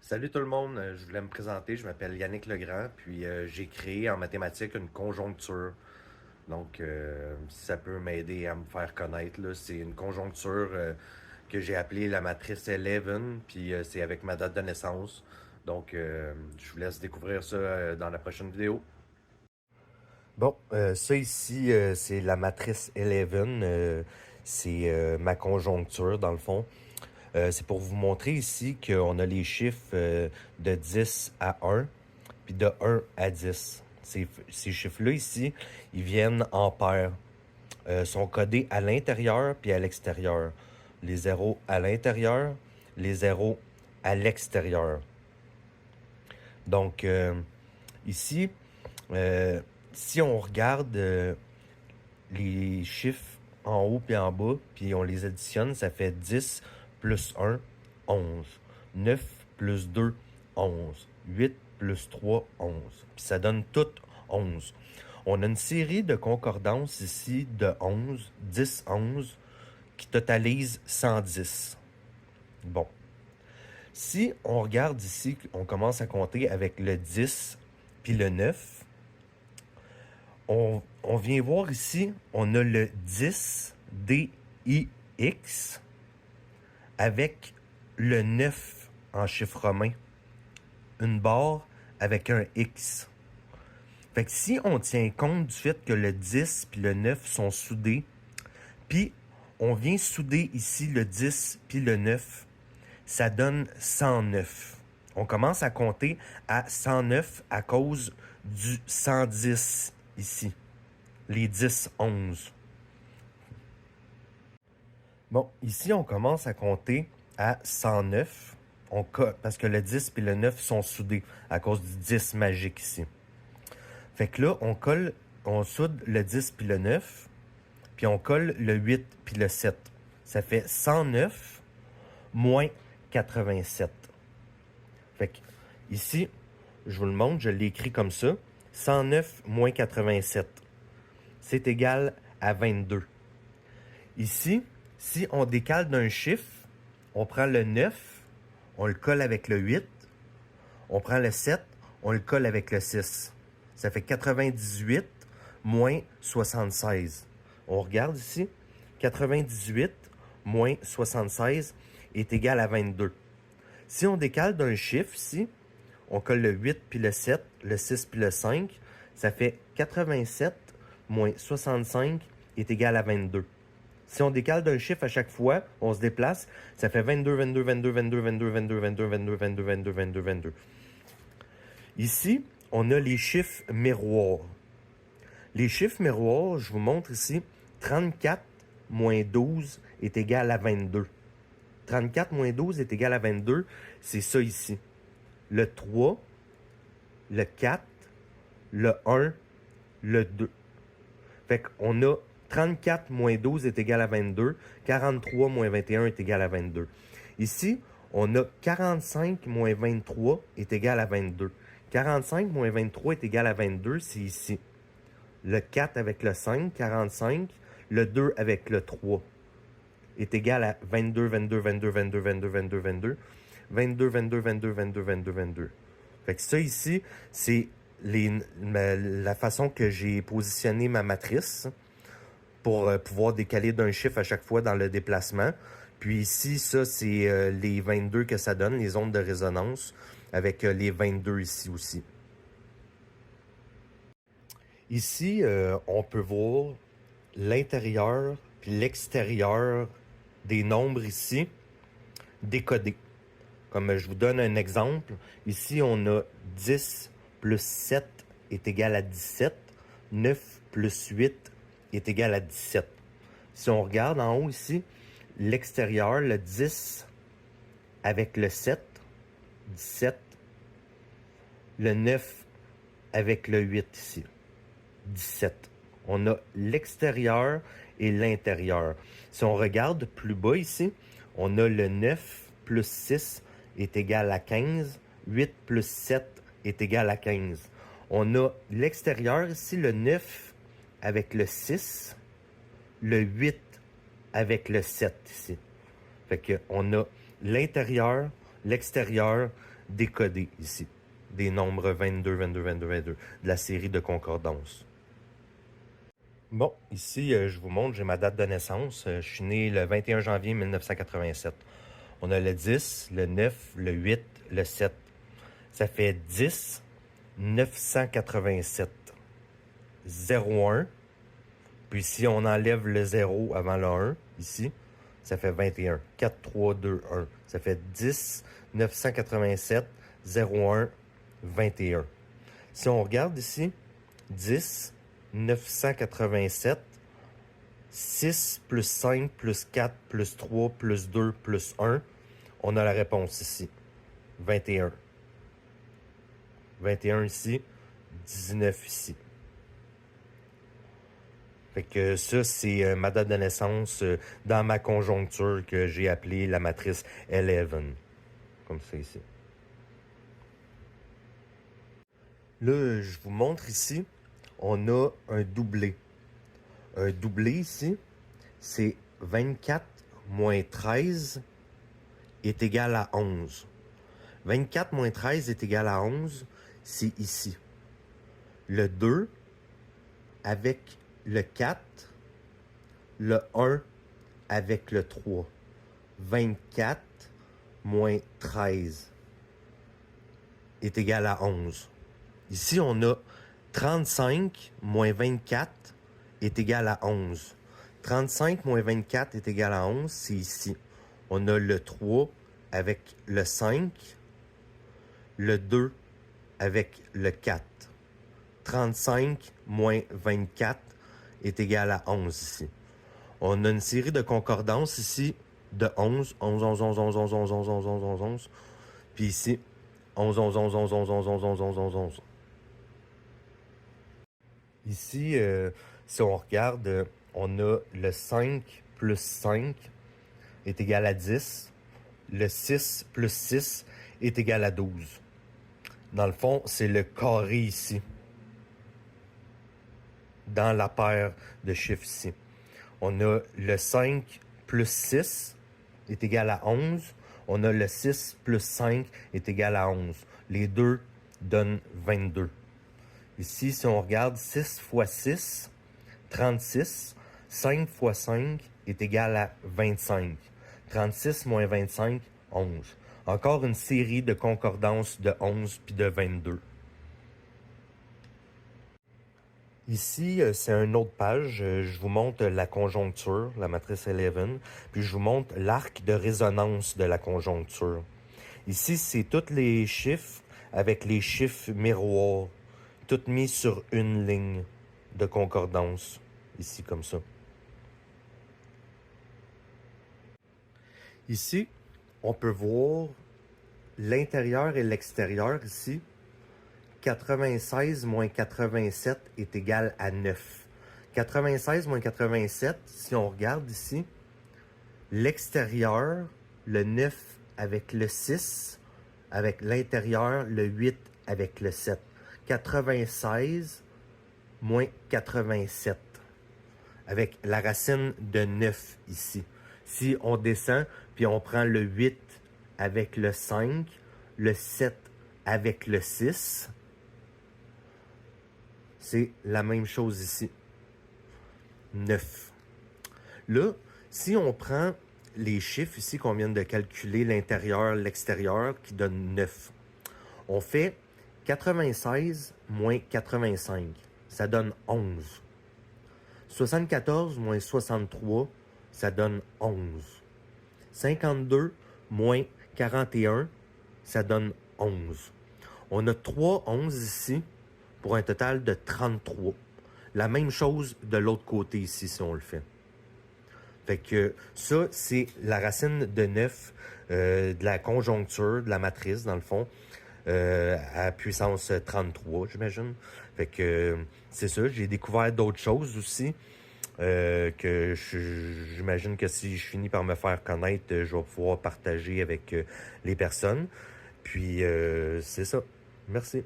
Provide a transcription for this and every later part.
Salut tout le monde, je voulais me présenter, je m'appelle Yannick Legrand, puis j'ai créé en mathématiques une conjoncture. Donc, si ça peut m'aider à me faire connaître, là, c'est une conjoncture que j'ai appelée la matrice 11, puis c'est avec ma date de naissance. Donc, je vous laisse découvrir ça dans la prochaine vidéo. Bon, ça ici, c'est la matrice 11. C'est ma conjoncture, dans le fond. C'est pour vous montrer ici qu'on a les chiffres de 10 à 1, puis de 1 à 10. Ces chiffres-là ici, ils viennent en paires. Sont codés à l'intérieur puis à l'extérieur. Les zéros à l'intérieur, les zéros à l'extérieur. Donc, ici, euh, si on regarde les chiffres en haut puis en bas, puis on les additionne, ça fait 10 plus 1, 11. 9 plus 2, 11. 8 plus 3, 11. Puis ça donne tout 11. On a une série de concordances ici de 11, 10, 11, qui totalise 110. Bon. Si on regarde ici, on commence à compter avec le 10 puis le 9, on vient voir ici, on a le 10 DIX avec le 9 en chiffre romain. Une barre avec un X. Fait que si on tient compte du fait que le 10 puis le 9 sont soudés, puis on vient souder ici le 10 puis le 9, ça donne 109. On commence à compter à 109 à cause du 110 ici. Les 10, 11. Bon, ici, on commence à compter à 109. Parce que le 10 et le 9 sont soudés à cause du 10 magique ici. Fait que là, on soude le 10 puis le 9, puis on colle le 8 puis le 7. Ça fait 109 moins 87. Fait que ici, je vous le montre, je l'ai écrit comme ça. 109 moins 87, c'est égal à 22. Ici, si on décale d'un chiffre, on prend le 9, on le colle avec le 8, on prend le 7, on le colle avec le 6. Ça fait 98 moins 76. On regarde ici, 98 moins 76 est égal à 22. Si on décale d'un chiffre ici, on colle le 8 puis le 7, le 6 puis le 5, ça fait 87 moins 65 est égal à 22. Si on décale d'un chiffre à chaque fois, on se déplace, ça fait 22, 22, 22, 22, 22, 22, 22, 22, 22, 22, 22, 22. Ici, on a les chiffres miroirs. Les chiffres miroirs, je vous montre ici, 34 moins 12 est égal à 22. 34 moins 12 est égal à 22, c'est ça ici. Le 3, le 4, le 1, le 2. Fait qu'on a 34 moins 12 est égal à 22. 43 moins 21 est égal à 22. Ici, on a 45 moins 23 est égal à 22. 45 moins 23 est égal à 22, c'est ici. Le 4 avec le 5, 45. Le 2 avec le 3 est égal à 22, 22, 22, 22, 22, 22, 22. 22, 22, 22, 22, 22, 22. Fait que ça ici, c'est la façon que j'ai positionné ma matrice pour pouvoir décaler d'un chiffre à chaque fois dans le déplacement. Puis ici, ça, c'est les 22 que ça donne, les ondes de résonance, avec les 22 ici aussi. Ici, on peut voir l'intérieur puis l'extérieur des nombres ici décodés. Comme je vous donne un exemple, ici on a 10 plus 7 est égal à 17, 9 plus 8 est égal à 17. Si on regarde en haut ici, l'extérieur, le 10 avec le 7, 17, le 9 avec le 8 ici, 17. On a l'extérieur et l'intérieur. Si on regarde plus bas ici, on a le 9 plus 6 est égal à 15. 8 plus 7 est égal à 15. On a l'extérieur ici, le 9 avec le 6, le 8 avec le 7 ici. Fait qu'on a l'intérieur, l'extérieur, décoder ici. Des nombres 22, 22, 22, 22, de la série de concordance. Bon, ici, je vous montre, j'ai ma date de naissance. Je suis né le 21 janvier 1987. On a le 10, le 9, le 8, le 7. Ça fait 10, 987. 01. Puis si on enlève le 0 avant le 1, ici, ça fait 21. 4, 3, 2, 1. Ça fait 10, 987, 01, 21. Si on regarde ici, 10, 987, 6 plus 5 plus 4 plus 3 plus 2 plus 1, on a la réponse ici. 21. 21 ici, 19 ici. Fait que ça, c'est ma date de naissance dans ma conjoncture que j'ai appelée la matrice 11. Comme ça ici. Là, je vous montre ici, on a un doublé. Un doublé ici, c'est 24 moins 13 est égal à 11. 24 moins 13 est égal à 11, c'est ici. Le 2 avec le 4, le 1 avec le 3. 24 moins 13 est égal à 11. Ici, on a 35 moins 24 est égal à 11. 35 moins 24 est égal à 11, c'est ici. On a le 3 avec le 5, le 2 avec le 4. 35 moins 24 est égal à 11 ici. On a une série de concordances ici de 11, 11, 11, 11, 11, 11, 11, 11, 11, 11, 11, 11. Puis ici, 11, 11, 11, 11, 11, 11, 11, 11, 11, 11, 11. Ici, si on regarde, on a le 5 plus 5 est égal à 10. Le 6 plus 6 est égal à 12. Dans le fond, c'est le carré ici. Dans la paire de chiffres ici. On a le 5 plus 6 est égal à 11. On a le 6 plus 5 est égal à 11. Les deux donnent 22. Ici, si on regarde 6 fois 6, 36. 5 fois 5 est égal à 25. 36 moins 25, 11. Encore une série de concordances de 11 puis de 22. Ici, c'est une autre page. Je vous montre la conjoncture, la matrice 11, puis je vous montre l'arc de résonance de la conjoncture. Ici, c'est tous les chiffres avec les chiffres miroirs, tout mis sur une ligne de concordance, ici comme ça. Ici, on peut voir l'intérieur et l'extérieur ici. 96 moins 87 est égal à 9. 96 moins 87, si on regarde ici, l'extérieur, le 9 avec le 6, avec l'intérieur, le 8 avec le 7. 96 moins 87, avec la racine de 9 ici. Si on descend, puis on prend le 8 avec le 5, le 7 avec le 6, c'est la même chose ici. 9. Là, si on prend les chiffres ici qu'on vient de calculer, l'intérieur, l'extérieur, qui donne 9, on fait 96 moins 85, ça donne 11. 74 moins 63, ça donne 11. 52 moins 41, ça donne 11. On a 3 11 ici pour un total de 33. La même chose de l'autre côté ici si on le fait. Fait que ça, c'est la racine de 9 de la conjoncture, de la matrice dans le fond, à puissance 33, j'imagine. Fait que c'est ça, j'ai découvert d'autres choses aussi. Que j'imagine que si je finis par me faire connaître, je vais pouvoir partager avec les personnes. Puis, c'est ça. Merci.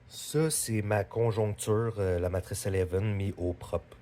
Ça, c'est ma conjoncture, la matrice 11 mis au propre.